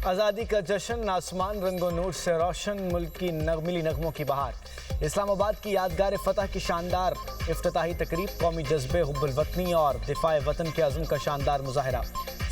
آزادی کا جشن، آسمان رنگ و نور سے روشن، ملک کی ملی نغموں کی بہار۔ اسلام آباد کی یادگار فتح کی شاندار افتتاحی تقریب، قومی جذبے، حب الوطنی اور دفاع وطن کے عزم کا شاندار مظاہرہ۔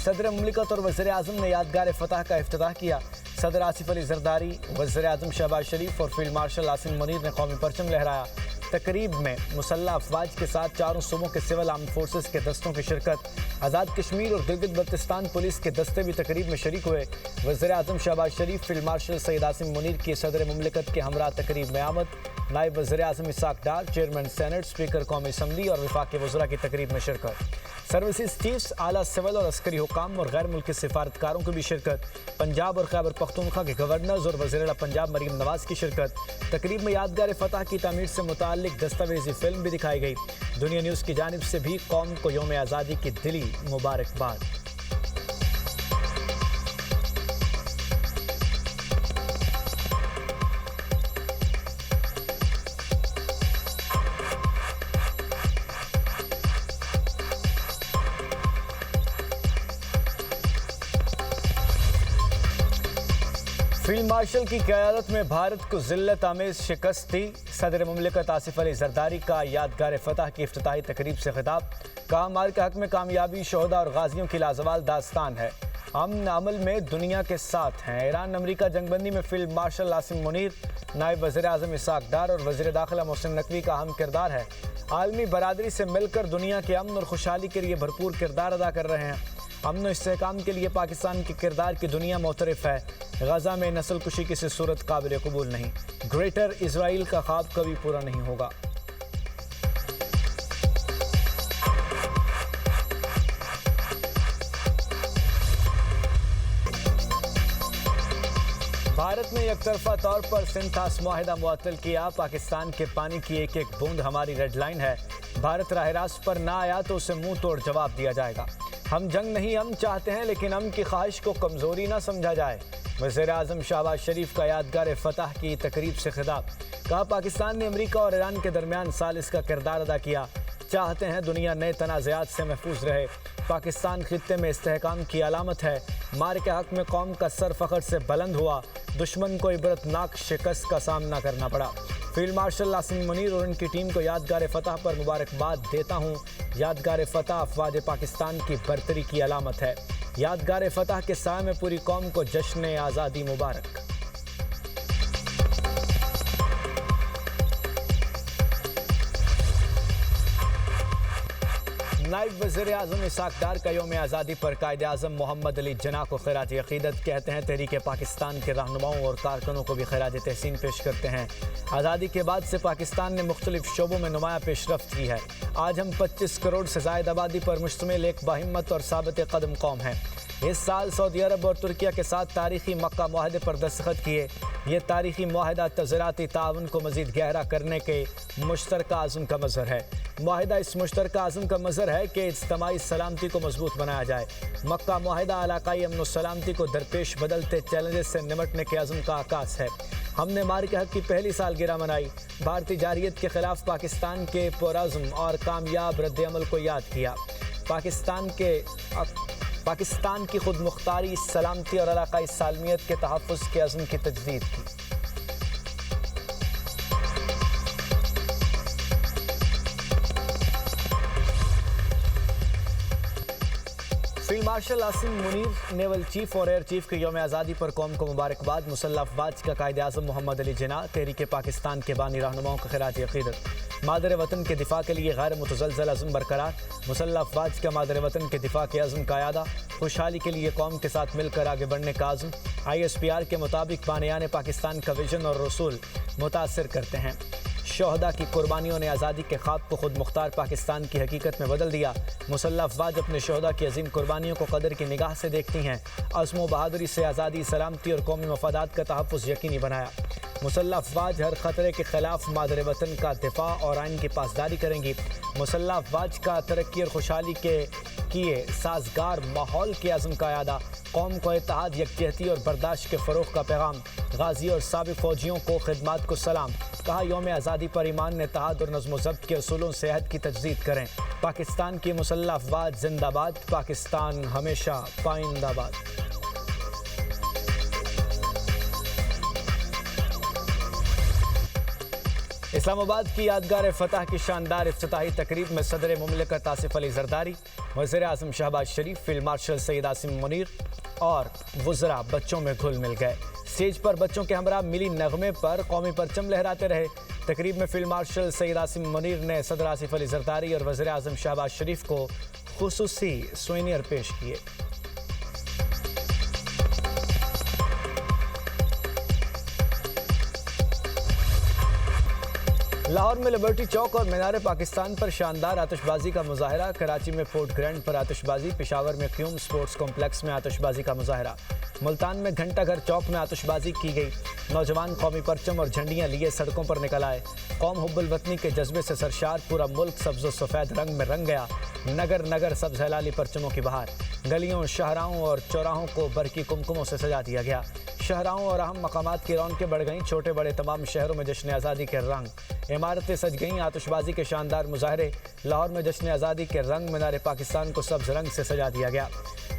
صدر مملکت اور وزیر اعظم نے یادگار فتح کا افتتاح کیا۔ صدر آصف علی زرداری، وزیر اعظم شہباز شریف اور فیلڈ مارشل عاصم منیر نے قومی پرچم لہرایا۔ تقریب میں مسلح افواج کے ساتھ چاروں صوبوں کے سول آرمڈ فورسز کے دستوں کی شرکت۔ آزاد کشمیر اور گلگت بلتستان پولیس کے دستے بھی تقریب میں شریک ہوئے۔ وزیر اعظم شہباز شریف، فیلڈ مارشل سید عاصم منیر کی صدر مملکت کے ہمراہ تقریب میں آمد۔ نائب وزیر اعظم Ishaq Dar, chairman senate, speaker قومی اسمبلی اور وفاقی وزراء کی تقریب میں شرکت۔ سروسز چیفز، اعلیٰ سول اور عسکری حکام اور غیر ملکی سفارتکاروں کی بھی شرکت۔ پنجاب اور خیبر پختونخوا کے گورنرز اور وزیر اعلیٰ پنجاب مریم نواز کی شرکت۔ تقریب میں یادگار فتح کی تعمیر سے متعلق دستاویزی فلم بھی دکھائی گئی۔ دنیا نیوز کی جانب سے بھی قوم کو یوم آزادی کی دلی مبارکباد۔ فیلڈ مارشل کی قیادت میں بھارت کو ذلت آمیز شکست دی۔ صدر مملکت آصف علی زرداری کا یادگار فتح کی افتتاحی تقریب سے خطاب۔ کہا، مارکہ حق میں کامیابی شہداء اور غازیوں کی لازوال داستان ہے۔ ہم عمل میں دنیا کے ساتھ ہیں۔ ایران امریکہ جنگ بندی میں فیلڈ مارشل عاصم منیر، نائب وزیر اعظم اسحاق ڈار اور وزیر داخلہ محسن نقوی کا اہم کردار ہے۔ عالمی برادری سے مل کر دنیا کے امن اور خوشحالی کے لیے بھرپور کردار ادا کر رہے ہیں۔ امن و استحکام کے لیے پاکستان کے کردار کی دنیا معترف ہے۔ غزہ میں نسل کشی کسی صورت قابل قبول نہیں۔ گریٹر اسرائیل کا خواب کبھی پورا نہیں ہوگا۔ بھارت نے یک طرفہ طور پر سنتھاس معاہدہ معطل کیا۔ پاکستان کے پانی کی ایک ایک بوند ہماری ریڈ لائن ہے۔ بھارت راہ راست پر نہ آیا تو اسے منہ توڑ جواب دیا جائے گا۔ ہم جنگ نہیں امن چاہتے ہیں، لیکن امن کی خواہش کو کمزوری نہ سمجھا جائے۔ وزیر اعظم شہباز شریف کا یادگار فتح کی تقریب سے خطاب۔ کہا، پاکستان نے امریکہ اور ایران کے درمیان ثالث کا کردار ادا کیا۔ چاہتے ہیں دنیا نئے تنازعات سے محفوظ رہے۔ پاکستان خطے میں استحکام کی علامت ہے۔ مارکہ حق میں قوم کا سر فخر سے بلند ہوا۔ دشمن کو عبرتناک شکست کا سامنا کرنا پڑا۔ فیلڈ مارشل عاصم منیر اور ان کی ٹیم کو یادگار فتح پر مبارکباد دیتا ہوں۔ یادگار فتح افواج پاکستان کی برتری کی علامت ہے۔ یادگار فتح کے سائے میں پوری قوم کو جشن آزادی مبارک۔ نائب وزیر اعظم اسحاق ڈار کا یوم آزادی پر قائد اعظم محمد علی جناح کو خراج عقیدت۔ کہتے ہیں تحریک پاکستان کے رہنماؤں اور کارکنوں کو بھی خراج تحسین پیش کرتے ہیں۔ آزادی کے بعد سے پاکستان نے مختلف شعبوں میں نمایاں پیش رفت کی ہے۔ آج ہم 25 کروڑ سے زائد آبادی پر مشتمل ایک باہمت اور ثابت قدم قوم ہیں۔ اس سال سعودی عرب اور ترکیہ کے ساتھ تاریخی مکہ معاہدے پر دستخط کیے۔ یہ تاریخی معاہدہ تجارتی تعاون کو مزید گہرا کرنے کے مشترکہ عزم کا مظہر ہے۔ معاہدہ اس مشترکہ عزم کا مظہر ہے کہ اجتماعی سلامتی کو مضبوط بنایا جائے۔ مکہ معاہدہ علاقائی امن و سلامتی کو درپیش بدلتے چیلنجز سے نمٹنے کے عزم کا عکاس ہے۔ ہم نے مارکہ حق کی پہلی سالگرہ منائی۔ بھارتی جارحیت کے خلاف پاکستان کے پرعزم اور کامیاب رد عمل کو یاد کیا۔ پاکستان کی خود مختاری، سلامتی اور علاقائی سالمیت کے تحفظ کے عزم کی تجدید کی۔ Field marshal Asim Munir, naval chief اور ایئر چیف کے یوم آزادی پر قوم کو مبارکباد۔ مسلح افواج کا قائد اعظم محمد علی جناح، تحریک پاکستان کے بانی رہنماؤں کو خراج عقیدت۔ مادر وطن کے دفاع کے لیے غیر متزلزل عزم برقرار۔ مسلح افواج کا مادر وطن کے دفاع کے عزم کا اعادہ۔ خوشحالی کے لیے قوم کے ساتھ مل کر آگے بڑھنے کا عزم۔ ISPR کے مطابق بانیان پاکستان کا ویژن اور رسول متاثر کرتے ہیں۔ شہداء کی قربانیوں نے آزادی کے خواب کو خود مختار پاکستان کی حقیقت میں بدل دیا۔ مسلح افواج اپنے شہداء کی عظیم قربانیوں کو قدر کی نگاہ سے دیکھتی ہیں۔ عزم و بہادری سے آزادی، سلامتی اور قومی مفادات کا تحفظ یقینی بنایا۔ مسلح افواج ہر خطرے کے خلاف مادر وطن کا دفاع اور آئین کی پاسداری کریں گی۔ مسلح افواج کا ترقی اور خوشحالی کے کیے سازگار ماحول کے عزم کا اعادہ۔ قوم کو اتحاد، یکجہتی اور برداشت کے فروغ کا پیغام۔ غازی اور سابق فوجیوں کو خدمات کو سلام۔ کہا، یوم آزادی پر ایمان، اتحاد اور نظم و ضبط کے اصولوں سے عہد کی تجدید کریں۔ پاکستان کی مسلح افواج زندہ باد، پاکستان ہمیشہ پائندہ باد۔ اسلام آباد کی یادگار فتح کی شاندار افتتاحی تقریب میں صدر مملکت آصف علی زرداری، وزیر اعظم شہباز شریف، فیلڈ مارشل سید عاصم منیر اور وزراء بچوں میں گھل مل گئے۔ اسٹیج پر بچوں کے ہمراہ ملی نغمے پر قومی پرچم لہراتے رہے۔ تقریب میں فیلڈ مارشل سید عاصم منیر نے صدر آصف علی زرداری اور وزیر اعظم شہباز شریف کو خصوصی سوینئر پیش کیے۔ لاہور میں لبرٹی چوک اور مینار پاکستان پر شاندار آتش بازی کا مظاہرہ، کراچی میں فورٹ گرینڈ پر آتش بازی، پشاور میں قیوم سپورٹس کمپلیکس میں آتش بازی کا مظاہرہ، ملتان میں گھنٹہ گھر چوک میں آتش بازی کی گئی۔ نوجوان قومی پرچم اور جھنڈیاں لیے سڑکوں پر نکل آئے۔ قوم حب الوطنی کے جذبے سے سرشار پورا ملک سبز و سفید رنگ میں رنگ گیا۔ نگر نگر سبز ہلالی پرچموں کی بہار، گلیوں، شاہراہوں اور چوراہوں کو برقی کمکموں سے سجا دیا گیا۔ شاہراہوں اور اہم مقامات کی رونقیں بڑھ گئیں، چھوٹے بڑے تمام شہروں میں جشن آزادی کے رنگ، عمارتیں سج گئیں، آتش بازی کے شاندار مظاہرے۔ لاہور میں جشن آزادی کے رنگ، مینار پاکستان کو سبز رنگ سے سجا دیا گیا۔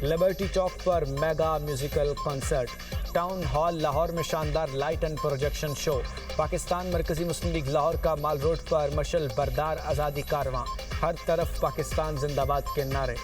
لبرٹی چوک پر mega musical concert, Town Hall Lahore میں شاندار light and projection show, Pakistan Markazi Muslim league Lahore کا مال روڈ پر مشل بردار آزادی کارواں، ہر طرف پاکستان زندہ باد کے نعرے۔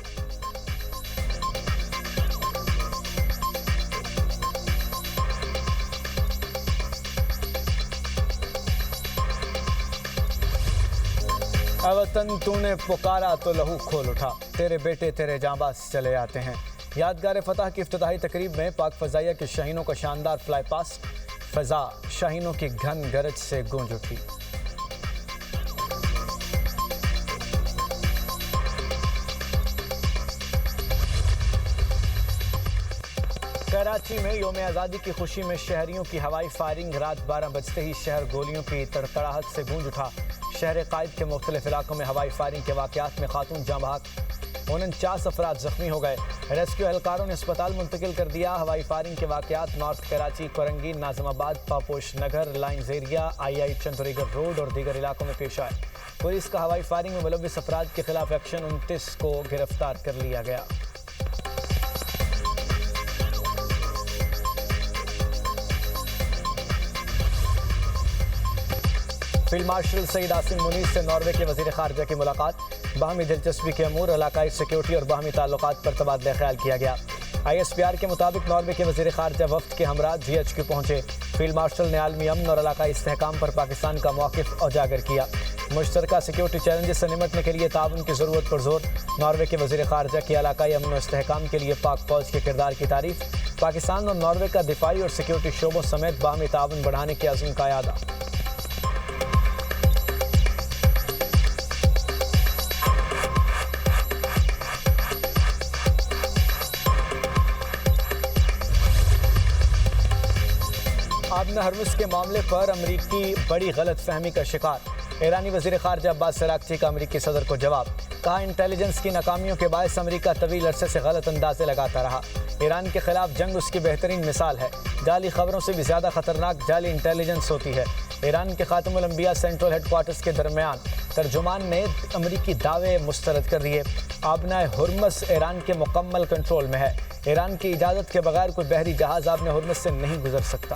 اے وطن تو نے پکارا تو لہو کھول اٹھا، تیرے بیٹے تیرے جانباز چلے آتے ہیں۔ یادگار فتح کی افتتاحی تقریب میں پاک فضائیہ کے شاہینوں کا شاندار فلائی پاسٹ، فضا شاہینوں کی گھن گرج سے گونج اٹھی۔ کراچی میں یوم آزادی کی خوشی میں شہریوں کی ہوائی فائرنگ، رات 12 بجتے ہی شہر گولیوں کی تڑتڑاہٹ سے گونج اٹھا۔ شہر قائد کے مختلف علاقوں میں ہوائی فائرنگ کے واقعات میں خاتون جاں بحق، 49 افراد زخمی ہو گئے۔ ریسکیو اہلکاروں نے اسپتال منتقل کر دیا۔ ہوائی فائرنگ کے واقعات نارتھ کراچی، کورنگی، ناظم آباد، پاپوش نگر، لائنز ایریا، آئی چندریگر روڈ اور دیگر علاقوں میں پیش آئے۔ پولیس کا ہوائی فائرنگ میں ملوث افراد کے خلاف ایکشن، 29 کو گرفتار کر لیا گیا۔ فیلڈ مارشل سید عاصم منیر سے ناروے کے وزیر خارجہ کی ملاقات، باہمی دلچسپی کے امور، علاقائی سیکیورٹی اور باہمی تعلقات پر تبادلہ خیال کیا گیا۔ ISPR کے مطابق ناروے کے وزیر خارجہ وفد کے ہمراہ GHQ پہنچے۔ فیلڈ مارشل نے عالمی امن اور علاقائی استحکام پر پاکستان کا موقف اجاگر کیا۔ مشترکہ سیکیورٹی چیلنجز سے نمٹنے کے لیے تعاون کی ضرورت پر زور۔ ناروے کے وزیر خارجہ کی علاقائی امن و استحکام کے لیے پاک فوج کے کردار کی تعریف۔ پاکستان اور ناروے کا دفاعی اور سیکیورٹی شعبوں سمیت باہمی تعاون بڑھانے کے عزم کا اعادہ۔ آبنہ ہرمز کے معاملے پر امریکی بڑی غلط فہمی کا شکار، ایرانی وزیر خارجہ عباس عراقچی کا امریکی صدر کو جواب، کہا انٹیلیجنس کی ناکامیوں کے باعث امریکہ طویل عرصے سے غلط اندازے لگاتا رہا۔ ایران کے خلاف جنگ اس کی بہترین مثال ہے۔ جعلی خبروں سے بھی زیادہ خطرناک جعلی انٹیلیجنس ہوتی ہے۔ ایران کے خاتم الانبیاء سینٹرل ہیڈ کوارٹرز کے درمیان ترجمان نے امریکی دعوے مسترد کر دیے۔ آبنہ ہرمز ایران کے مکمل کنٹرول میں ہے۔ ایران کی اجازت کے بغیر کوئی بحری جہاز آبنہ ہرمز سے نہیں گزر سکتا۔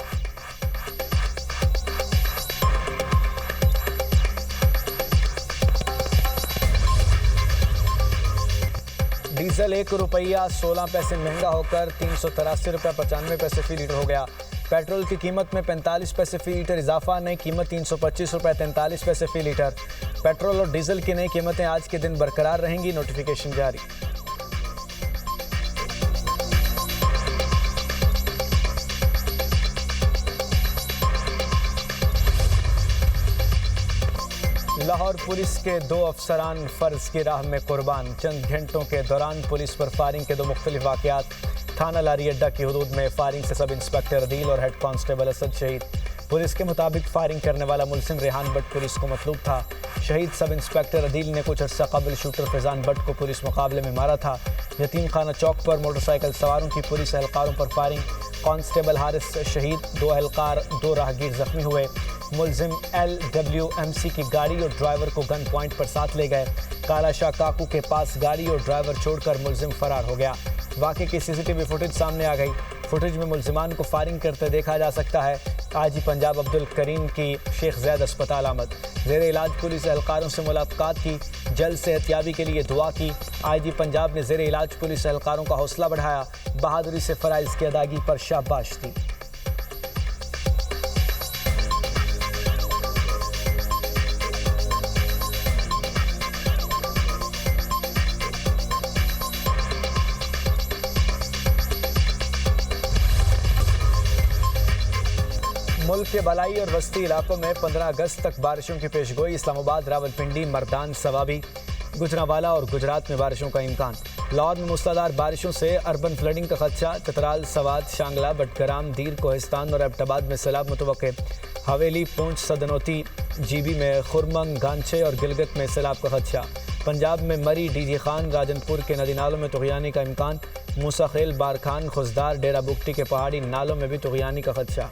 ڈیزل 1 روپیہ 16 پیسے مہنگا ہو کر 383 روپے 95 پیسے فی لیٹر ہو گیا۔ پیٹرول کی قیمت میں 45 پیسے فی لیٹر اضافہ، نئی قیمت 325 روپے 43 پیسے فی لیٹر۔ پیٹرول اور ڈیزل کی نئی قیمتیں آج کے دن برقرار رہیں گی، نوٹیفیکیشن جاری۔ لاہور پولیس کے 2 افسران فرض کی راہ میں قربان، چند گھنٹوں کے دوران پولیس پر فائرنگ کے 2 مختلف واقعات۔ تھانہ لاری اڈہ کی حدود میں فائرنگ سے سب انسپکٹر عدیل اور ہیڈ کانسٹیبل اسد شہید۔ پولیس کے مطابق فائرنگ کرنے والا ملزم ریحان بٹ پولیس کو مطلوب تھا۔ شہید سب انسپکٹر عدیل نے کچھ عرصہ قبل شوٹر فیضان بٹ کو پولیس مقابلے میں مارا تھا۔ یتیم خانہ چوک پر موٹر سائیکل سواروں کی پولیس اہلکاروں پر فائرنگ، کانسٹیبل حارث شہید، 2 اہلکار 2 راہگیر زخمی ہوئے۔ ملزم LWMC کی گاڑی اور ڈرائیور کو گن پوائنٹ پر ساتھ لے گئے۔ کالا شاہ کاکو کے پاس گاڑی اور ڈرائیور چھوڑ کر ملزم فرار ہو گیا۔ واقعے کی CCTV فوٹیج سامنے آ گئی۔ فوٹیج میں ملزمان کو فائرنگ کرتے دیکھا جا سکتا ہے۔ آئی جی پنجاب عبدالکریم کی شیخ زید اسپتال آمد، زیر علاج پولیس اہلکاروں سے ملاقات کی، جلد صحتیابی کے لیے دعا کی۔ آئی جی پنجاب نے زیر علاج پولیس اہلکاروں کا حوصلہ بڑھایا، بہادری سے فرائض کی ادائیگی پر شاباش دی۔ ملک کے بالائی اور وسطی علاقوں میں 15 اگست تک بارشوں کی پیشگوئی، اسلام آباد، راولپنڈی، مردان، سوابی، گجرانوالہ اور گجرات میں بارشوں کا امکان۔ لاہور میں موسلادھار بارشوں سے اربن فلڈنگ کا خدشہ، چترال، سوات، شانگلہ، بٹگرام، دیر، کوہستان اور ایبٹ آباد میں سیلاب متوقع۔ حویلی، پونچھ، سدنوتی، جی بی میں خرمنگ، گانچے اور گلگت میں سیلاب کا خدشہ۔ پنجاب میں مری، ڈی جی خان، راجن پور کے ندی نالوں میں طغیانی کا امکان۔ موسیٰ خیل، بارکھان، خزدار، ڈیرہ بگٹی کے پہاڑی نالوں میں بھی طغیانی کا خدشہ۔